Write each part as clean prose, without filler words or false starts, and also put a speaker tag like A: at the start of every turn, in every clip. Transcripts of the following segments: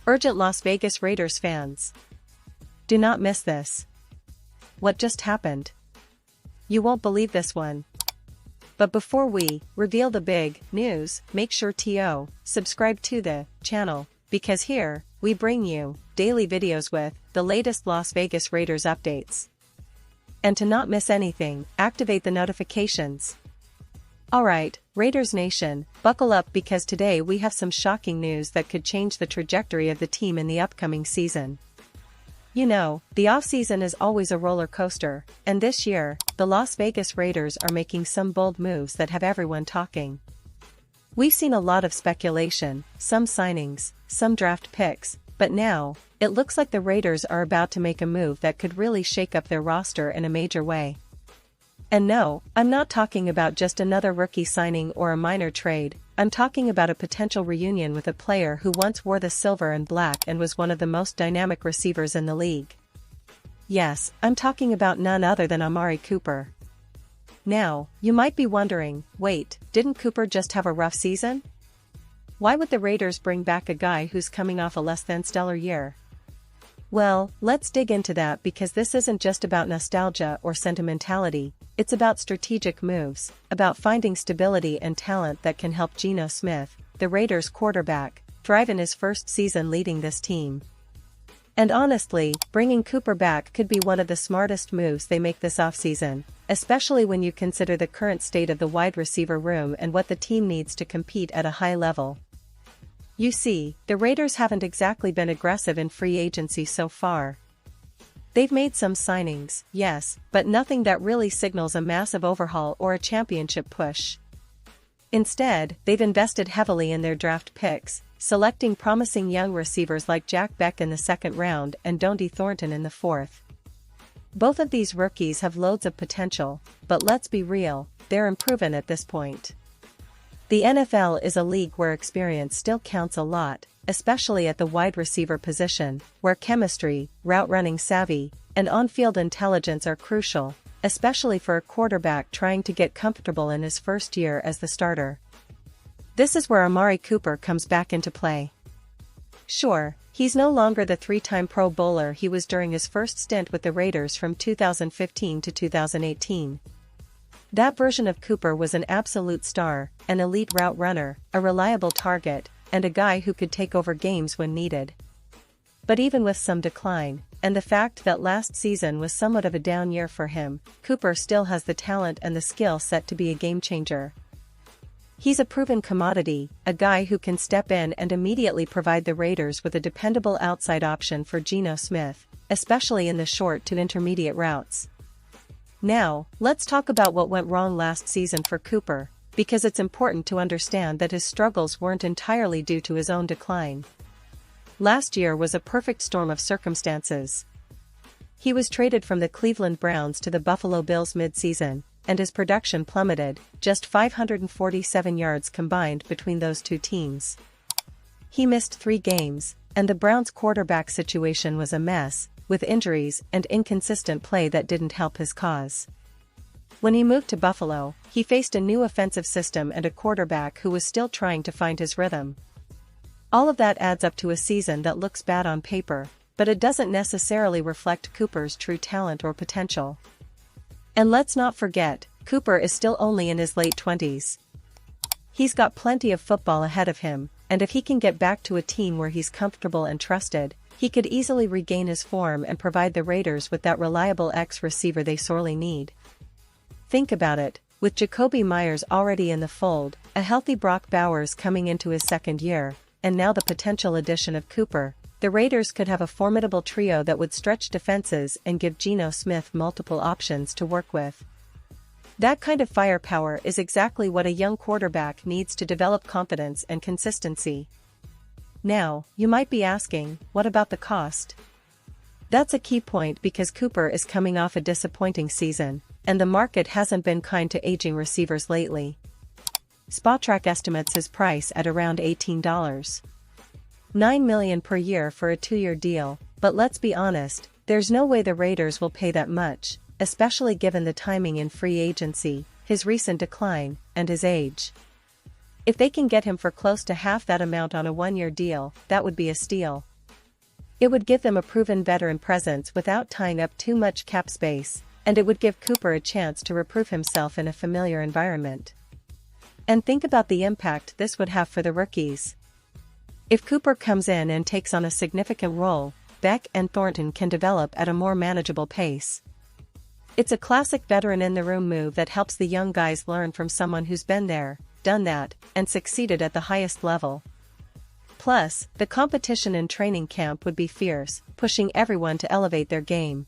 A: Urgent Las Vegas Raiders fans. Do not miss this. What just happened? You won't believe this one. But before we reveal the big news, make sure to subscribe to the channel, because here, we bring you daily videos with the latest Las Vegas Raiders updates. And to not miss anything, activate the notifications. Alright, Raiders Nation, buckle up because today we have some shocking news that could change the trajectory of the team in the upcoming season. You know, the offseason is always a roller coaster, and this year, the Las Vegas Raiders are making some bold moves that have everyone talking. We've seen a lot of speculation, some signings, some draft picks, but now, it looks like the Raiders are about to make a move that could really shake up their roster in a major way. And no, I'm not talking about just another rookie signing or a minor trade, I'm talking about a potential reunion with a player who once wore the silver and black and was one of the most dynamic receivers in the league. Yes, I'm talking about none other than Amari Cooper. Now, you might be wondering, wait, didn't Cooper just have a rough season? Why would the Raiders bring back a guy who's coming off a less than stellar year? Well, let's dig into that because this isn't just about nostalgia or sentimentality, it's about strategic moves, about finding stability and talent that can help Geno Smith, the Raiders quarterback, thrive in his first season leading this team. And honestly, bringing Cooper back could be one of the smartest moves they make this offseason, especially when you consider the current state of the wide receiver room and what the team needs to compete at a high level. You see, the Raiders haven't exactly been aggressive in free agency so far. They've made some signings, yes, but nothing that really signals a massive overhaul or a championship push. Instead, they've invested heavily in their draft picks, selecting promising young receivers like Jack Beck in the second round and Donde Thornton in the fourth. Both of these rookies have loads of potential, but let's be real, they're unproven at this point. The NFL is a league where experience still counts a lot, especially at the wide receiver position, where chemistry, route running savvy, and on-field intelligence are crucial, especially for a quarterback trying to get comfortable in his first year as the starter. This is where Amari Cooper comes back into play. Sure, he's no longer the three-time Pro Bowler he was during his first stint with the Raiders from 2015 to 2018. That version of Cooper was an absolute star, an elite route runner, a reliable target, and a guy who could take over games when needed. But even with some decline, and the fact that last season was somewhat of a down year for him, Cooper still has the talent and the skill set to be a game-changer. He's a proven commodity, a guy who can step in and immediately provide the Raiders with a dependable outside option for Geno Smith, especially in the short to intermediate routes. Now, let's talk about what went wrong last season for Cooper, because it's important to understand that his struggles weren't entirely due to his own decline. Last year was a perfect storm of circumstances. He was traded from the Cleveland Browns to the Buffalo Bills mid-season, and his production plummeted, just 547 yards combined between those two teams. He missed 3 games, and the Browns' quarterback situation was a mess, with injuries and inconsistent play that didn't help his cause. When he moved to Buffalo, he faced a new offensive system and a quarterback who was still trying to find his rhythm. All of that adds up to a season that looks bad on paper, but it doesn't necessarily reflect Cooper's true talent or potential. And let's not forget, Cooper is still only in his late 20s. He's got plenty of football ahead of him, and if he can get back to a team where he's comfortable and trusted, he could easily regain his form and provide the Raiders with that reliable X-receiver they sorely need. Think about it, with Jacoby Myers already in the fold, a healthy Brock Bowers coming into his second year, and now the potential addition of Cooper, the Raiders could have a formidable trio that would stretch defenses and give Geno Smith multiple options to work with. That kind of firepower is exactly what a young quarterback needs to develop confidence and consistency. Now, you might be asking, what about the cost? That's a key point because Cooper is coming off a disappointing season, and the market hasn't been kind to aging receivers lately. Spotrac estimates his price at around $18.9 million per year for a 2-year deal, but let's be honest, there's no way the Raiders will pay that much, especially given the timing in free agency, his recent decline, and his age. If they can get him for close to half that amount on a 1-year deal, that would be a steal. It would give them a proven veteran presence without tying up too much cap space, and it would give Cooper a chance to reprove himself in a familiar environment. And think about the impact this would have for the rookies. If Cooper comes in and takes on a significant role, Beck and Thornton can develop at a more manageable pace. It's a classic veteran-in-the-room move that helps the young guys learn from someone who's been there, done that, and succeeded at the highest level. Plus, the competition in training camp would be fierce, pushing everyone to elevate their game.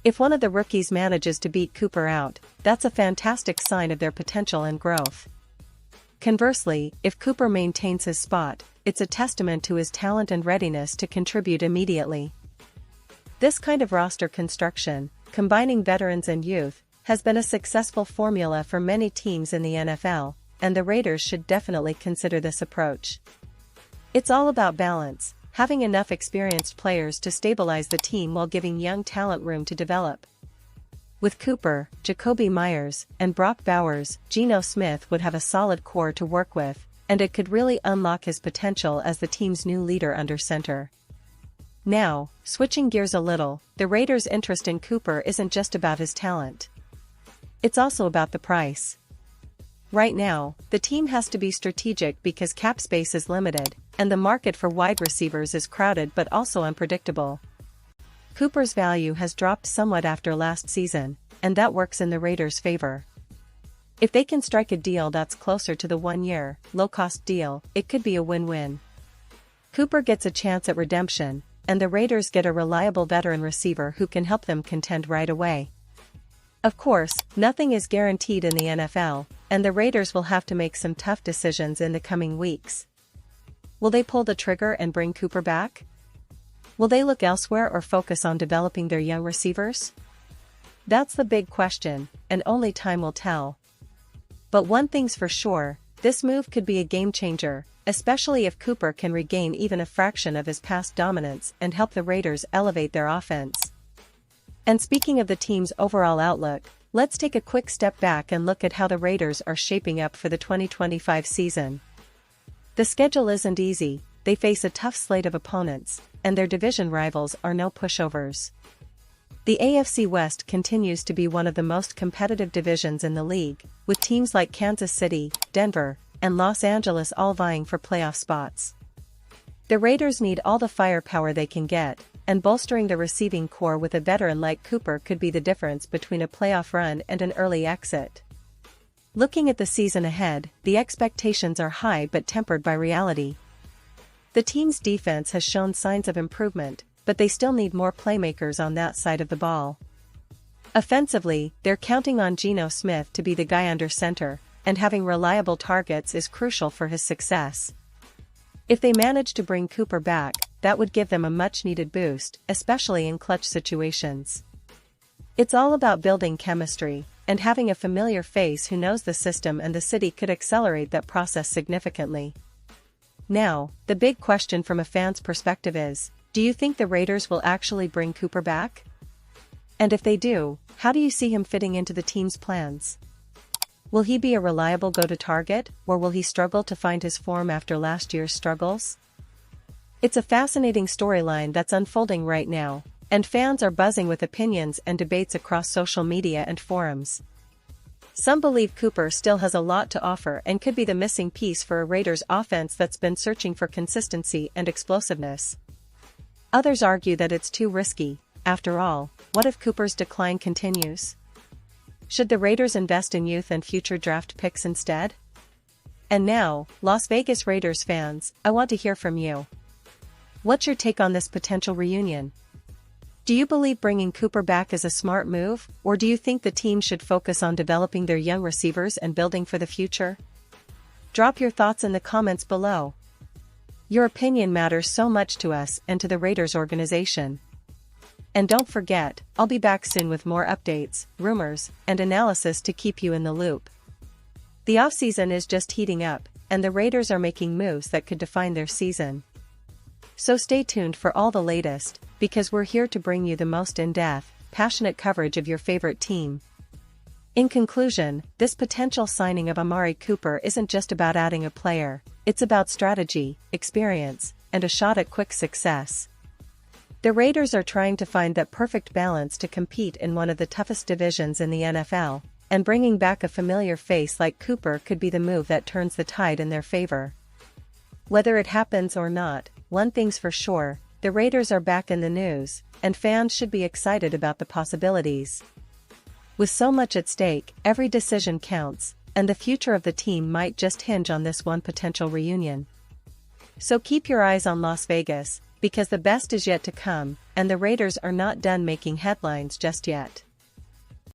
A: If one of the rookies manages to beat Cooper out, that's a fantastic sign of their potential and growth. Conversely, if Cooper maintains his spot, it's a testament to his talent and readiness to contribute immediately. This kind of roster construction, combining veterans and youth, has been a successful formula for many teams in the NFL, and the Raiders should definitely consider this approach. It's all about balance, having enough experienced players to stabilize the team while giving young talent room to develop. With Cooper, Jacoby Myers, and Brock Bowers, Geno Smith would have a solid core to work with, and it could really unlock his potential as the team's new leader under center. Now, switching gears a little, the Raiders' interest in Cooper isn't just about his talent. It's also about the price. Right now, the team has to be strategic because cap space is limited, and the market for wide receivers is crowded but also unpredictable. Cooper's value has dropped somewhat after last season, and that works in the Raiders' favor. If they can strike a deal that's closer to the one-year, low-cost deal, it could be a win-win. Cooper gets a chance at redemption, and the Raiders get a reliable veteran receiver who can help them contend right away. Of course, nothing is guaranteed in the NFL, and the Raiders will have to make some tough decisions in the coming weeks. Will they pull the trigger and bring Cooper back? Will they look elsewhere or focus on developing their young receivers? That's the big question, and only time will tell. But one thing's for sure, this move could be a game-changer, especially if Cooper can regain even a fraction of his past dominance and help the Raiders elevate their offense. And speaking of the team's overall outlook, let's take a quick step back and look at how the Raiders are shaping up for the 2025 season. The schedule isn't easy, they face a tough slate of opponents, and their division rivals are no pushovers. The AFC West continues to be one of the most competitive divisions in the league, with teams like Kansas City, Denver, and Los Angeles all vying for playoff spots. The Raiders need all the firepower they can get, and bolstering the receiving core with a veteran like Cooper could be the difference between a playoff run and an early exit. Looking at the season ahead, the expectations are high but tempered by reality. The team's defense has shown signs of improvement, but they still need more playmakers on that side of the ball. Offensively, they're counting on Geno Smith to be the guy under center, and having reliable targets is crucial for his success. If they manage to bring Cooper back, that would give them a much-needed boost, especially in clutch situations. It's all about building chemistry, and having a familiar face who knows the system and the city could accelerate that process significantly. Now, the big question from a fan's perspective is, do you think the Raiders will actually bring Cooper back? And if they do, how do you see him fitting into the team's plans? Will he be a reliable go-to-target, or will he struggle to find his form after last year's struggles? It's a fascinating storyline that's unfolding right now, and fans are buzzing with opinions and debates across social media and forums. Some believe Cooper still has a lot to offer and could be the missing piece for a Raiders offense that's been searching for consistency and explosiveness. Others argue that it's too risky. After all, what if Cooper's decline continues? Should the Raiders invest in youth and future draft picks instead? And now, Las Vegas Raiders fans, I want to hear from you. What's your take on this potential reunion? Do you believe bringing Cooper back is a smart move, or do you think the team should focus on developing their young receivers and building for the future? Drop your thoughts in the comments below. Your opinion matters so much to us and to the Raiders organization. And don't forget, I'll be back soon with more updates, rumors, and analysis to keep you in the loop. The offseason is just heating up, and the Raiders are making moves that could define their season. So stay tuned for all the latest, because we're here to bring you the most in-depth, passionate coverage of your favorite team. In conclusion, this potential signing of Amari Cooper isn't just about adding a player, it's about strategy, experience, and a shot at quick success. The Raiders are trying to find that perfect balance to compete in one of the toughest divisions in the NFL, and bringing back a familiar face like Cooper could be the move that turns the tide in their favor. Whether it happens or not, one thing's for sure, the Raiders are back in the news, and fans should be excited about the possibilities. With so much at stake, every decision counts, and the future of the team might just hinge on this one potential reunion. So keep your eyes on Las Vegas, because the best is yet to come, and the Raiders are not done making headlines just yet.